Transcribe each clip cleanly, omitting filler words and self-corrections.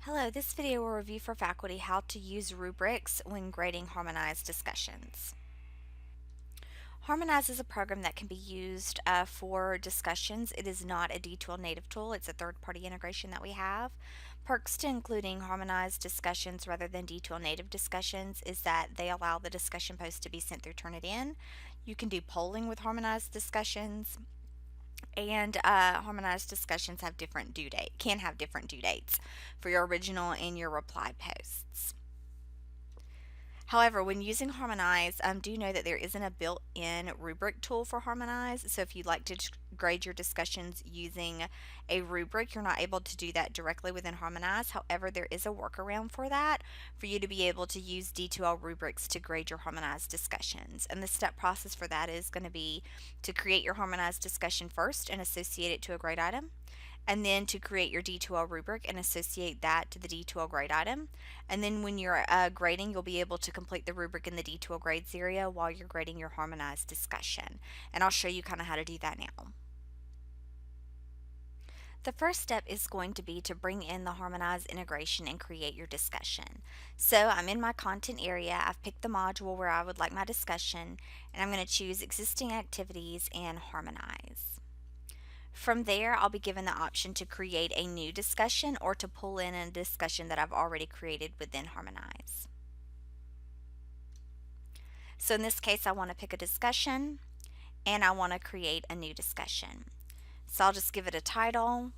Hello, this video will review for faculty how to use rubrics when grading Harmonize discussions. Harmonize is a program that can be used for discussions. It is not a D2L native tool, it's a third-party integration that we have. Perks to including Harmonize discussions rather than D2L native discussions is that they allow the discussion post to be sent through Turnitin. You can do polling with Harmonize discussions. And harmonized discussions have can have different due dates for your original and your reply posts. However, when using Harmonize, do know that there isn't a built-in rubric tool for Harmonize. So if you'd like to grade your discussions using a rubric, you're not able to do that directly within Harmonize. However, there is a workaround for that, for you to be able to use D2L rubrics to grade your Harmonize discussions. And the step process for that is going to be to create your Harmonize discussion first and associate it to a grade item, and then to create your D2L rubric and associate that to the D2L grade item. And then when you're grading, you'll be able to complete the rubric in the D2L grades area while you're grading your Harmonized discussion. And I'll show you kind of how to do that now. The first step is going to be to bring in the Harmonize integration and create your discussion. So I'm in my content area, I've picked the module where I would like my discussion, and I'm going to choose existing activities and Harmonize. From there, I'll be given the option to create a new discussion or to pull in a discussion that I've already created within Harmonize. So in this case, I want to pick a discussion and I want to create a new discussion. So I'll just give it a title.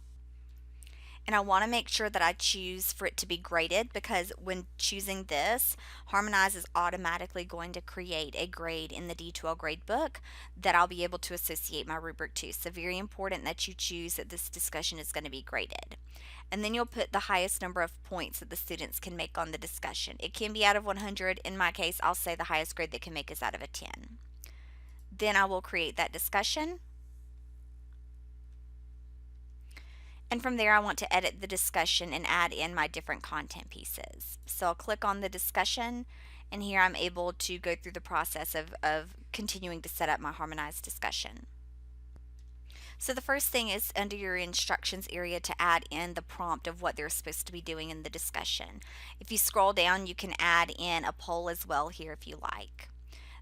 And I want to make sure that I choose for it to be graded, because when choosing this, Harmonize is automatically going to create a grade in the D2L grade book that I'll be able to associate my rubric to. So very important that you choose that this discussion is going to be graded. And then you'll put the highest number of points that the students can make on the discussion. It can be out of 100. In my case, I'll say the highest grade they can make is out of a 10. Then I will create that discussion. And from there, I want to edit the discussion and add in my different content pieces. So I'll click on the discussion, and here I'm able to go through the process of continuing to set up my Harmonized discussion. So the first thing is under your instructions area to add in the prompt of what they're supposed to be doing in the discussion. If you scroll down, you can add in a poll as well here if you like.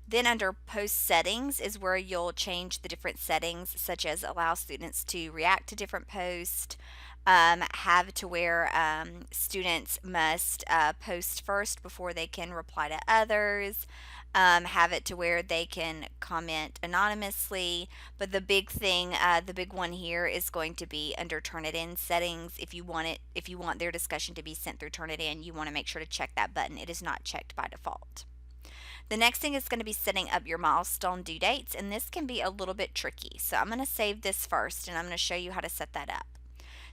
Then under post settings is where you'll change the different settings, such as allow students to react to different posts, have it to where students must post first before they can reply to others, have it to where they can comment anonymously. But the big thing, the big one here is going to be under Turnitin settings. If you want their discussion to be sent through Turnitin, you want to make sure to check that button. It is not checked by default. The next thing is going to be setting up your milestone due dates, and this can be a little bit tricky. So I'm going to save this first, and I'm going to show you how to set that up.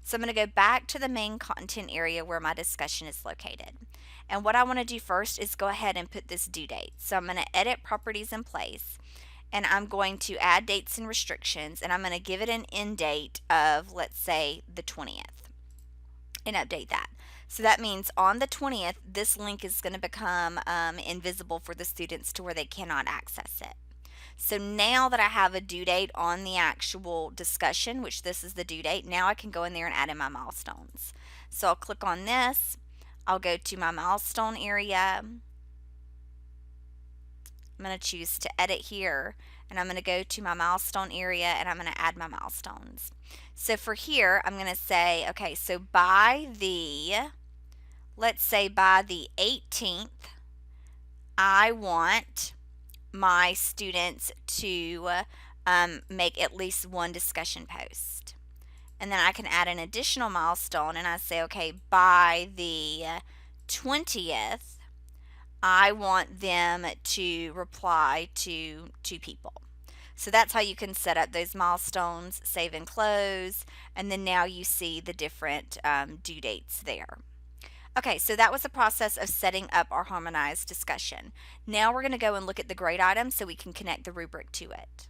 So I'm going to go back to the main content area where my discussion is located. And what I want to do first is go ahead and put this due date. So I'm going to edit properties in place, and I'm going to add dates and restrictions, and I'm going to give it an end date of, let's say, the 20th, and update that. So that means on the 20th, this link is going to become invisible for the students to where they cannot access it. So now that I have a due date on the actual discussion, which this is the due date, now I can go in there and add in my milestones. So I'll click on this. I'll go to my milestone area. I'm going to choose to edit here, and I'm going to go to my milestone area, and I'm going to add my milestones. So for here, I'm going to say, okay, so let's say by the 18th, I want my students to make at least one discussion post. And then I can add an additional milestone, and I say, okay, by the 20th, I want them to reply to 2 people. So that's how you can set up those milestones, save and close, and then now you see the different due dates there. Okay, so that was the process of setting up our Harmonized discussion. Now we're going to go and look at the grade item so we can connect the rubric to it.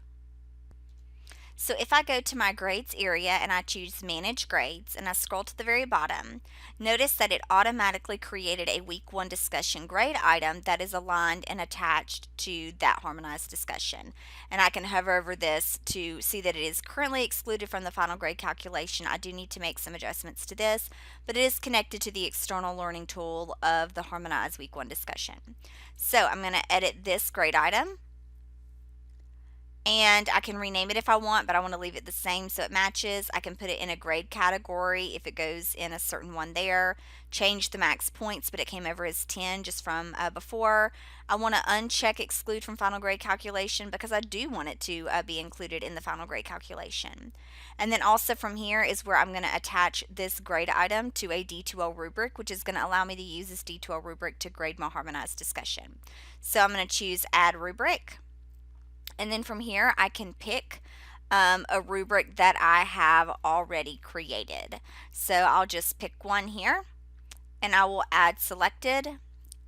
So if I go to my grades area and I choose manage grades and I scroll to the very bottom, notice that it automatically created a week 1 discussion grade item that is aligned and attached to that harmonized discussion. And I can hover over this to see that it is currently excluded from the final grade calculation. I do need to make some adjustments to this, but it is connected to the external learning tool of the harmonized week 1 discussion. So I'm going to edit this grade item. And I can rename it if I want, but I want to leave it the same so it matches. I can put it in a grade category if it goes in a certain one there. Change the max points, but it came over as 10 just from before. I want to uncheck exclude from final grade calculation because I do want it to be included in the final grade calculation. And then also from here is where I'm going to attach this grade item to a D2L rubric, which is going to allow me to use this D2L rubric to grade my harmonized discussion. So I'm going to choose add rubric. And then from here, I can pick a rubric that I have already created. So I'll just pick one here and I will add selected,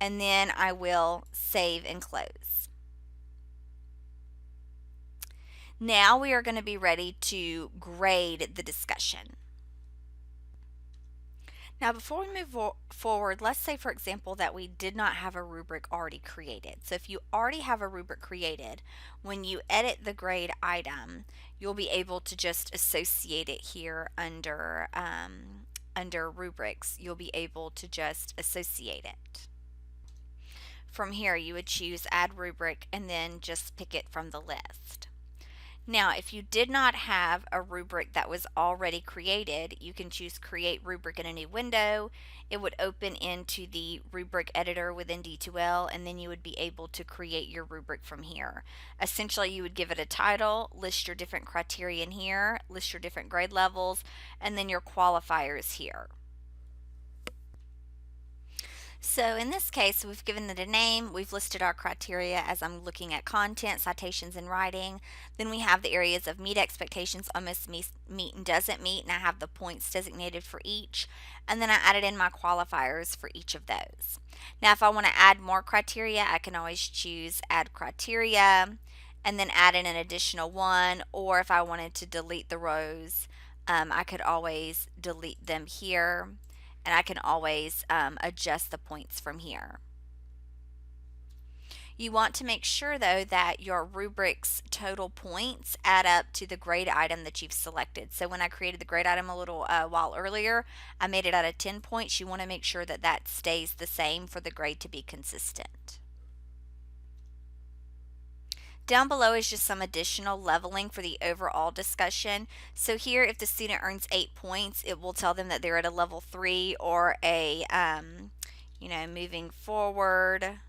and then I will save and close. Now we are going to be ready to grade the discussion. Now, before we move forward, let's say, for example, that we did not have a rubric already created. So if you already have a rubric created, when you edit the grade item, you'll be able to just associate it here under rubrics. You'll be able to just associate it. From here, you would choose add rubric and then just pick it from the list. Now, if you did not have a rubric that was already created, you can choose Create Rubric in a new window. It would open into the rubric editor within D2L, and then you would be able to create your rubric from here. Essentially, you would give it a title, list your different criteria in here, list your different grade levels, and then your qualifiers here. So in this case, we've given it a name, we've listed our criteria as I'm looking at content, citations, and writing. Then we have the areas of meet expectations, almost meet, and doesn't meet, and I have the points designated for each. And then I added in my qualifiers for each of those. Now if I want to add more criteria, I can always choose add criteria and then add in an additional one, or if I wanted to delete the rows, I could always delete them here. And I can always adjust the points from here. You want to make sure though that your rubric's total points add up to the grade item that you've selected. So when I created the grade item a little while earlier, I made it out of 10 points. You want to make sure that that stays the same for the grade to be consistent. Down below is just some additional leveling for the overall discussion. So here, if the student earns 8 points, it will tell them that they're at a level 3 or a, moving forward.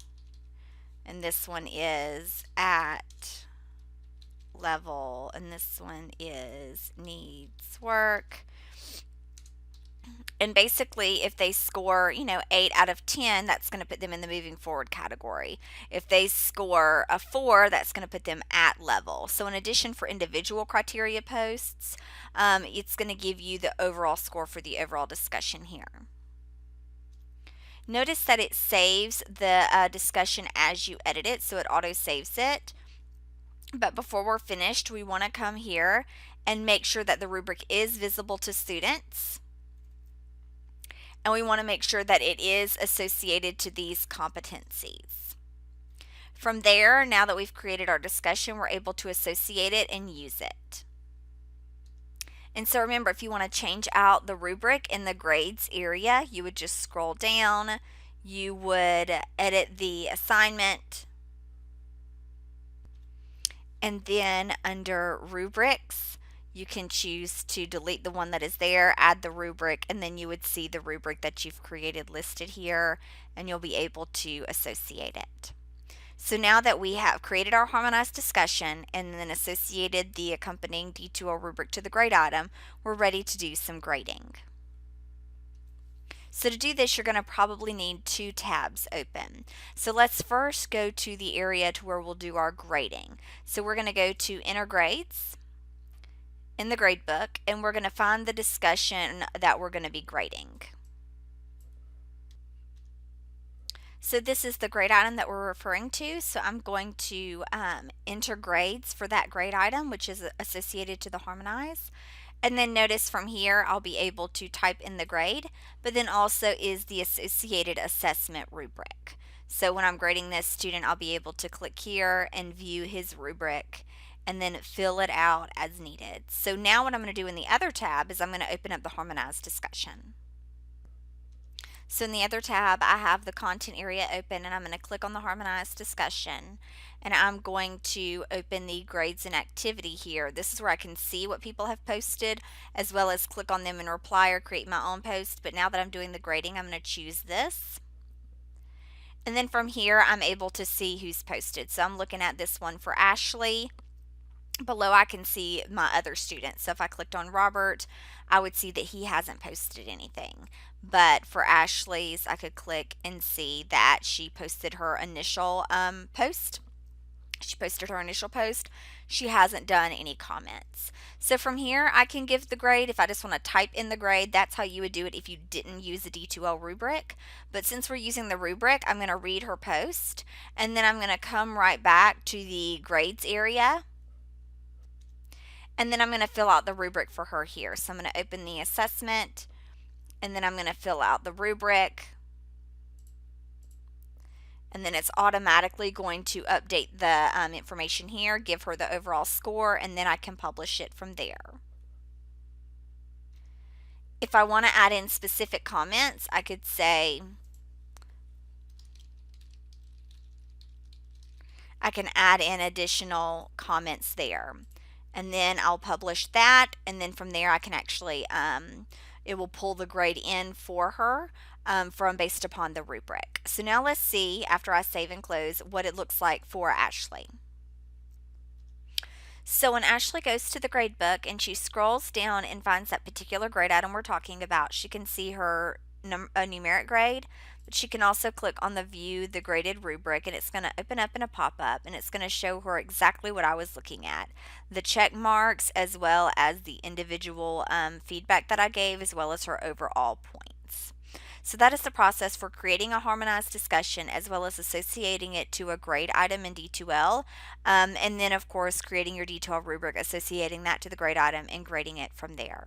And this one is at level, and this one is needs work. And basically, if they score, 8 out of 10, that's going to put them in the moving forward category. If they score a 4, that's going to put them at level. So in addition for individual criteria posts, it's going to give you the overall score for the overall discussion here. Notice that it saves the discussion as you edit it, so it auto saves it. But before we're finished, we want to come here and make sure that the rubric is visible to students. And we want to make sure that it is associated to these competencies. From there, now that we've created our discussion, we're able to associate it and use it. And so remember, if you want to change out the rubric in the grades area, you would just scroll down, you would edit the assignment, and then under rubrics, you can choose to delete the one that is there, add the rubric, and then you would see the rubric that you've created listed here, and you'll be able to associate it. So now that we have created our harmonized discussion and then associated the accompanying D2L rubric to the grade item, we're ready to do some grading. So to do this, you're going to probably need 2 tabs open. So let's first go to the area to where we'll do our grading. So we're going to go to Enter Grades in the gradebook, and we're going to find the discussion that we're going to be grading. So this is the grade item that we're referring to. So I'm going to enter grades for that grade item, which is associated to the Harmonize. And then notice from here, I'll be able to type in the grade, but then also is the associated assessment rubric. So when I'm grading this student, I'll be able to click here and view his rubric and then fill it out as needed. So now what I'm going to do in the other tab is I'm going to open up the Harmonize discussion. So in the other tab, I have the content area open, and I'm going to click on the Harmonized discussion, and I'm going to open the grades and activity here. This is where I can see what people have posted, as well as click on them and reply or create my own post. But now that I'm doing the grading, I'm going to choose this. And then from here, I'm able to see who's posted. So I'm looking at this one for Ashley. Below I can see my other students. So if I clicked on Robert, I would see that he hasn't posted anything. But for Ashley's, I could click and see that she posted her initial post. She posted her initial post. She hasn't done any comments. So from here, I can give the grade. If I just want to type in the grade, that's how you would do it if you didn't use the D2L rubric. But since we're using the rubric, I'm going to read her post, and then I'm going to come right back to the grades area. And then I'm going to fill out the rubric for her here. So I'm going to open the assessment, and then I'm going to fill out the rubric. And then it's automatically going to update the information here, give her the overall score, and then I can publish it from there. If I want to add in specific comments, I could say, I can add in additional comments there. And then I'll publish that, and then from there I can actually, it will pull the grade in for her from based upon the rubric. So now let's see, after I save and close, what it looks like for Ashley. So when Ashley goes to the grade book and she scrolls down and finds that particular grade item we're talking about, she can see her a numeric grade, but she can also click on the view the graded rubric, and it's going to open up in a pop-up, and it's going to show her exactly what I was looking at, the check marks as well as the individual feedback that I gave, as well as her overall points. So that is the process for creating a harmonized discussion, as well as associating it to a grade item in D2L, and then of course creating your D2L rubric, associating that to the grade item and grading it from there.